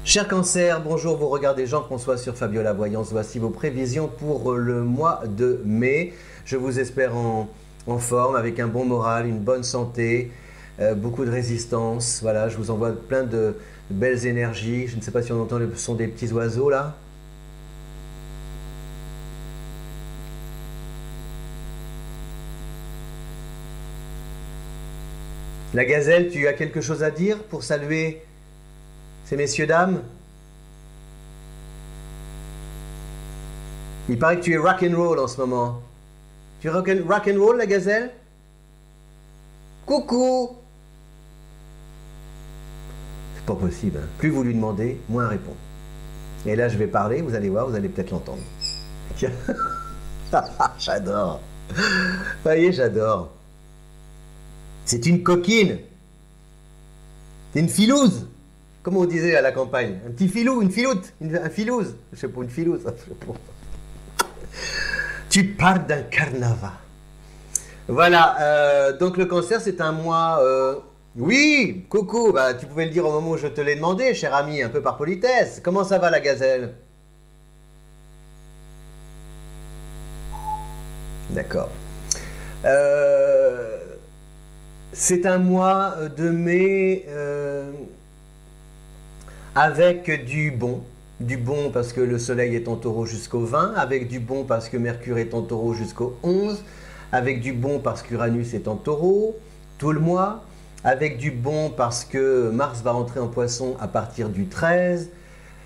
Cher Cancer, bonjour, vous regardez Jean-François sur Fabiola Voyance. Voici vos prévisions pour le mois de mai. Je vous espère en forme, avec un bon moral, une bonne santé, beaucoup de résistance. Voilà, je vous envoie plein de belles énergies. Je ne sais pas si on entend le son des petits oiseaux là. La gazelle, tu as quelque chose à dire pour saluer ces messieurs dames? Il paraît que tu es rock and roll en ce moment. Tu es rock and roll, la gazelle? Coucou! C'est pas possible, hein. Plus vous lui demandez, moins elle répond. Et là, je vais parler, vous allez voir, vous allez peut-être l'entendre. J'adore. Vous voyez, j'adore. C'est une coquine. C'est une filouse. Comme on disait à la campagne. Un petit filou, une filoute, un filouse. Je sais pas, une filouse. Je sais pas. Tu parles d'un carnaval. Voilà, donc le cancer, c'est un mois... Oui, coucou, bah, tu pouvais le dire au moment où je te l'ai demandé, cher ami, un peu par politesse. Comment ça va, la gazelle? D'accord. C'est un mois de mai avec du bon. Du bon parce que le soleil est en taureau jusqu'au 20, avec du bon parce que Mercure est en taureau jusqu'au 11, avec du bon parce qu'Uranus est en taureau tout le mois, avec du bon parce que Mars va entrer en poisson à partir du 13,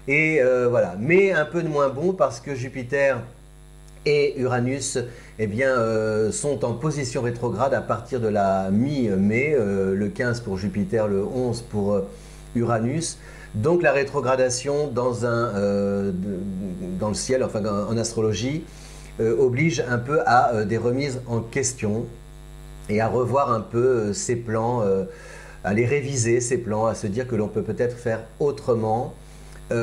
et voilà. Mais un peu de moins bon parce que Jupiter et Uranus eh bien, sont en position rétrograde à partir de la mi-mai, le 15 pour Jupiter, le 11 pour Uranus. Donc la rétrogradation dans le ciel, enfin en astrologie, oblige un peu à des remises en question et à revoir un peu ses plans, à les réviser, ses plans, à se dire que l'on peut peut-être faire autrement. Et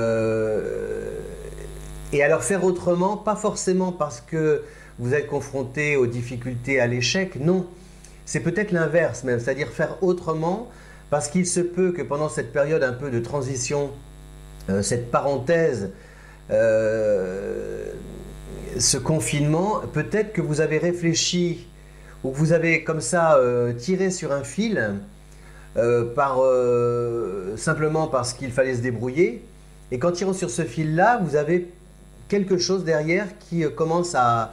alors faire autrement, pas forcément parce que vous êtes confronté aux difficultés, à l'échec, non. C'est peut-être l'inverse même, c'est-à-dire faire autrement parce qu'il se peut que pendant cette période un peu de transition, cette parenthèse, ce confinement, peut-être que vous avez réfléchi ou que vous avez comme ça tiré sur un fil simplement parce qu'il fallait se débrouiller. Et qu'en tirant sur ce fil-là, vous avez quelque chose derrière qui commence à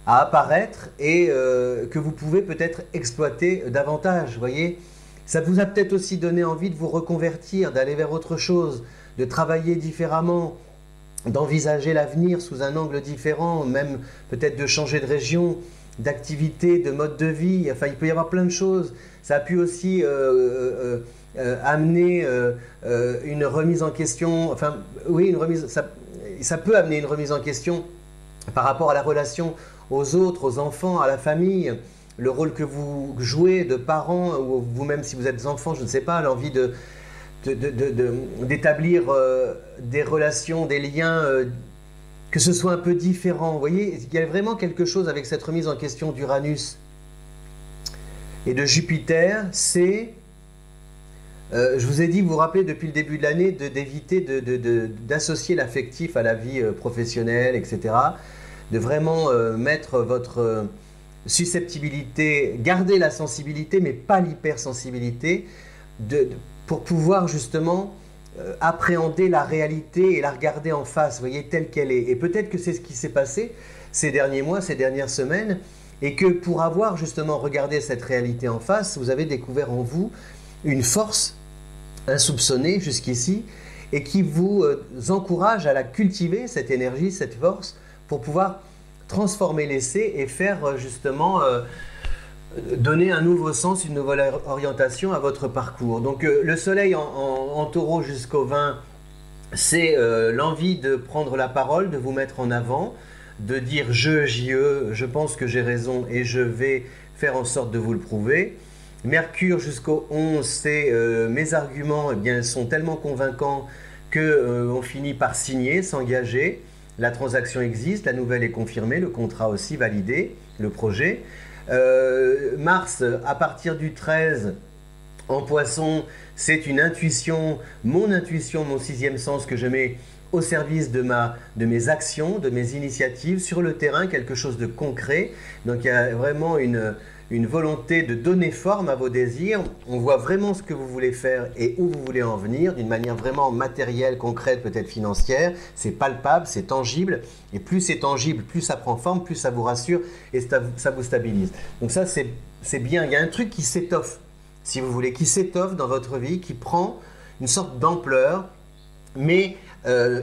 apparaître et que vous pouvez peut-être exploiter davantage, vous voyez. Ça vous a peut-être aussi donné envie de vous reconvertir, d'aller vers autre chose, de travailler différemment, d'envisager l'avenir sous un angle différent, même peut-être de changer de région, d'activité, de mode de vie. Enfin, il peut y avoir plein de choses. Ça a pu aussi amener une remise en question. Enfin, oui, une remise. Ça peut amener une remise en question par rapport à la relation aux autres, aux enfants, à la famille. Le rôle que vous jouez de parents, ou vous-même si vous êtes enfant, je ne sais pas, l'envie d'établir des relations, des liens, que ce soit un peu différent. Vous voyez, il y a vraiment quelque chose avec cette remise en question d'Uranus et de Jupiter, c'est, je vous ai dit, vous vous rappelez depuis le début de l'année, d'éviter d'associer l'affectif à la vie professionnelle, etc. De vraiment mettre votre... susceptibilité, garder la sensibilité, mais pas l'hypersensibilité, pour pouvoir justement appréhender la réalité et la regarder en face, vous voyez, telle qu'elle est. Et peut-être que c'est ce qui s'est passé ces derniers mois, ces dernières semaines, et que pour avoir justement regardé cette réalité en face, vous avez découvert en vous une force insoupçonnée jusqu'ici, et qui vous encourage à la cultiver, cette énergie, cette force, pour pouvoir transformer l'essai et faire justement donner un nouveau sens, une nouvelle orientation à votre parcours. Donc le soleil en taureau jusqu'au 20, c'est l'envie de prendre la parole, de vous mettre en avant, de dire je pense que j'ai raison et je vais faire en sorte de vous le prouver. Mercure jusqu'au 11, c'est mes arguments eh bien, sont tellement convaincants qu'on finit par signer, s'engager. La transaction existe, la nouvelle est confirmée, le contrat aussi validé, le projet. Mars, à partir du 13, En Poisson, c'est une intuition, mon sixième sens que je mets au service de mes actions, de mes initiatives sur le terrain, quelque chose de concret. Donc il y a vraiment une volonté de donner forme à vos désirs. On voit vraiment ce que vous voulez faire et où vous voulez en venir, d'une manière vraiment matérielle, concrète, peut-être financière. C'est palpable, c'est tangible. Et plus c'est tangible, plus ça prend forme, plus ça vous rassure et ça vous stabilise. Donc ça, c'est bien. Il y a un truc qui s'étoffe, si vous voulez, qui s'étoffe dans votre vie, qui prend une sorte d'ampleur. Mais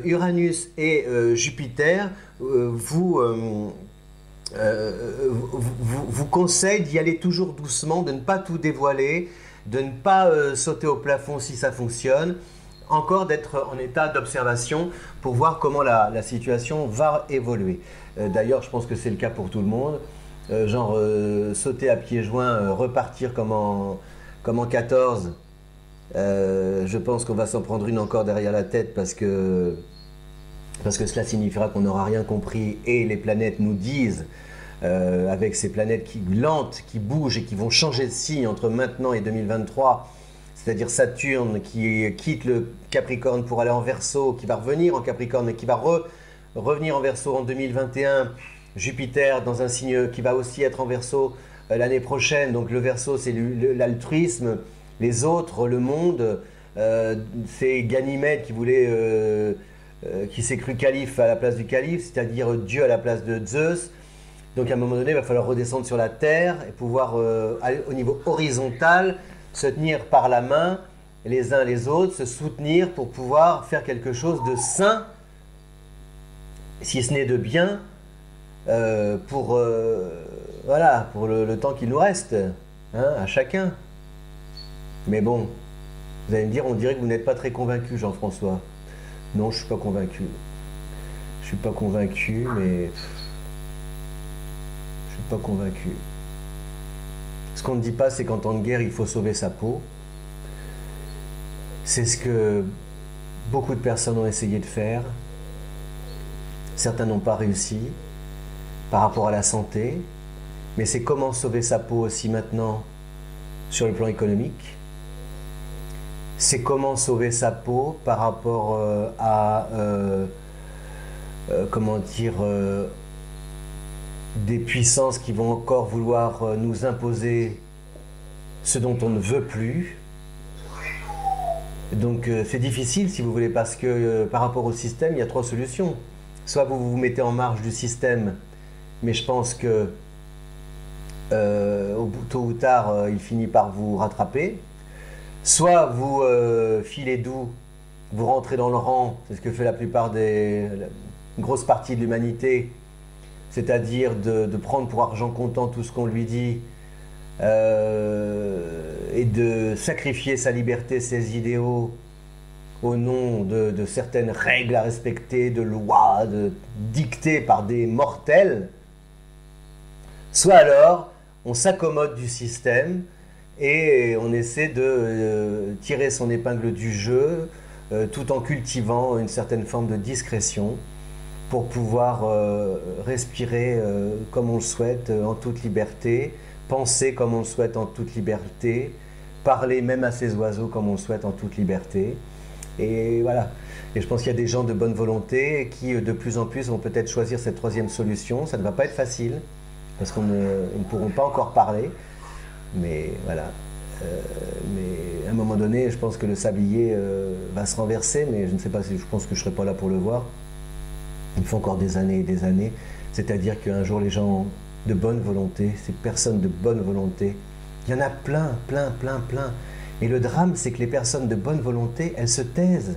Uranus et Jupiter vous conseillent d'y aller toujours doucement, de ne pas tout dévoiler, de ne pas sauter au plafond si ça fonctionne, encore d'être en état d'observation pour voir comment la situation va évoluer. D'ailleurs, je pense que c'est le cas pour tout le monde. Sauter à pieds joints, repartir comme en 14. Je pense qu'on va s'en prendre une encore derrière la tête parce que cela signifiera qu'on n'aura rien compris et les planètes nous disent, avec ces planètes lentes, qui bougent et qui vont changer de signe entre maintenant et 2023, c'est-à-dire Saturne qui quitte le Capricorne pour aller en Verseau, qui va revenir en Capricorne et qui va revenir en Verseau en 2021, Jupiter dans un signe qui va aussi être en Verseau l'année prochaine. Donc le Verseau, c'est l'altruisme, les autres, le monde. C'est Ganymède qui s'est cru calife à la place du calife, c'est-à-dire Dieu à la place de Zeus. Donc à un moment donné, il va falloir redescendre sur la terre et pouvoir, aller au niveau horizontal, se tenir par la main les uns les autres, se soutenir pour pouvoir faire quelque chose de sain, si ce n'est de bien, pour le temps qu'il nous reste, hein, à chacun. Mais bon, vous allez me dire, on dirait que vous n'êtes pas très convaincu, Jean-François. Non, je ne suis pas convaincu. Je ne suis pas convaincu, mais... Je ne suis pas convaincu. Ce qu'on ne dit pas, c'est qu'en temps de guerre, il faut sauver sa peau. C'est ce que beaucoup de personnes ont essayé de faire. Certains n'ont pas réussi par rapport à la santé. Mais c'est comment sauver sa peau aussi maintenant sur le plan économique. C'est comment sauver sa peau par rapport à des puissances qui vont encore vouloir nous imposer ce dont on ne veut plus. Donc c'est difficile, si vous voulez, parce que par rapport au système, il y a trois solutions. Soit vous vous mettez en marge du système, mais je pense que tôt ou tard, il finit par vous rattraper. Soit vous filez doux, vous rentrez dans le rang, c'est ce que fait une grosse partie de l'humanité, c'est-à-dire de prendre pour argent comptant tout ce qu'on lui dit et de sacrifier sa liberté, ses idéaux au nom de certaines règles à respecter, de lois dictées par des mortels. Soit alors, on s'accommode du système et on essaie de tirer son épingle du jeu tout en cultivant une certaine forme de discrétion pour pouvoir respirer comme on le souhaite en toute liberté, penser comme on le souhaite en toute liberté, parler même à ses oiseaux comme on le souhaite en toute liberté. Et voilà. Et je pense qu'il y a des gens de bonne volonté qui de plus en plus vont peut-être choisir cette troisième solution. Ça ne va pas être facile parce qu'ils ne pourront pas encore parler. Mais voilà. Mais à un moment donné, je pense que le sablier va se renverser, mais je ne sais pas si je pense que je ne serai pas là pour le voir. Il faut encore des années et des années. C'est-à-dire qu'un jour, les gens de bonne volonté, ces personnes de bonne volonté, il y en a plein. Et le drame, c'est que les personnes de bonne volonté, elles se taisent.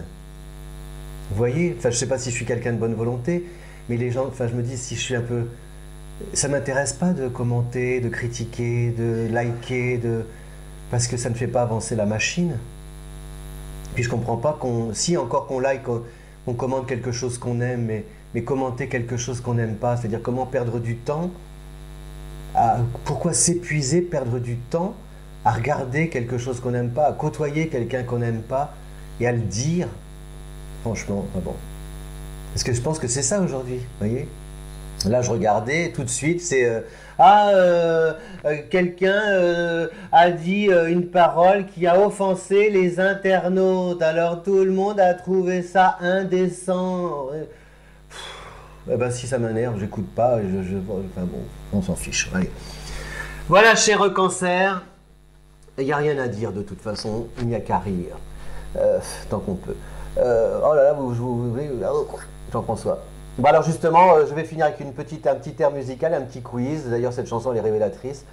Vous voyez, enfin, je ne sais pas si je suis quelqu'un de bonne volonté, mais les gens, enfin, je me dis, si je suis un peu... Ça ne m'intéresse pas de commenter, de critiquer, de liker, parce que ça ne fait pas avancer la machine. Puis je ne comprends pas si encore qu'on like, qu'on commente quelque chose qu'on aime, mais commenter quelque chose qu'on n'aime pas, c'est-à-dire comment perdre du temps, pourquoi s'épuiser, perdre du temps à regarder quelque chose qu'on n'aime pas, à côtoyer quelqu'un qu'on n'aime pas et à le dire. Franchement, pas bon. Parce que je pense que c'est ça aujourd'hui, vous voyez. Là, je regardais tout de suite, c'est quelqu'un a dit une parole qui a offensé les internautes. Alors tout le monde a trouvé ça indécent. Eh ben, si ça m'énerve, j'écoute pas. Enfin bon, on s'en fiche. Allez. Voilà, cher Cancer, il n'y a rien à dire de toute façon. Il n'y a qu'à rire, tant qu'on peut. Oh là là, Jean-François. Bon alors justement, je vais finir avec un petit air musical, un petit quiz. D'ailleurs, cette chanson elle est révélatrice.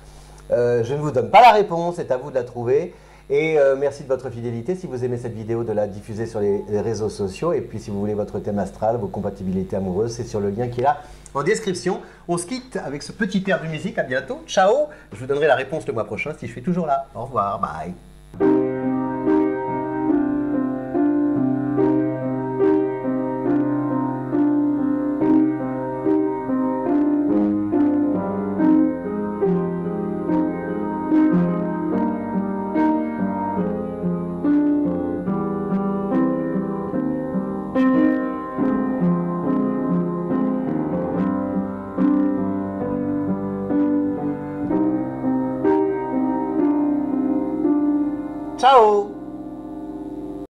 Je ne vous donne pas la réponse, c'est à vous de la trouver. Et merci de votre fidélité. Si vous aimez cette vidéo, de la diffuser sur les réseaux sociaux. Et puis si vous voulez votre thème astral, vos compatibilités amoureuses, c'est sur le lien qui est là en description. On se quitte avec ce petit air de musique. À bientôt. Ciao. Je vous donnerai la réponse le mois prochain si je suis toujours là. Au revoir. Bye. Ciao.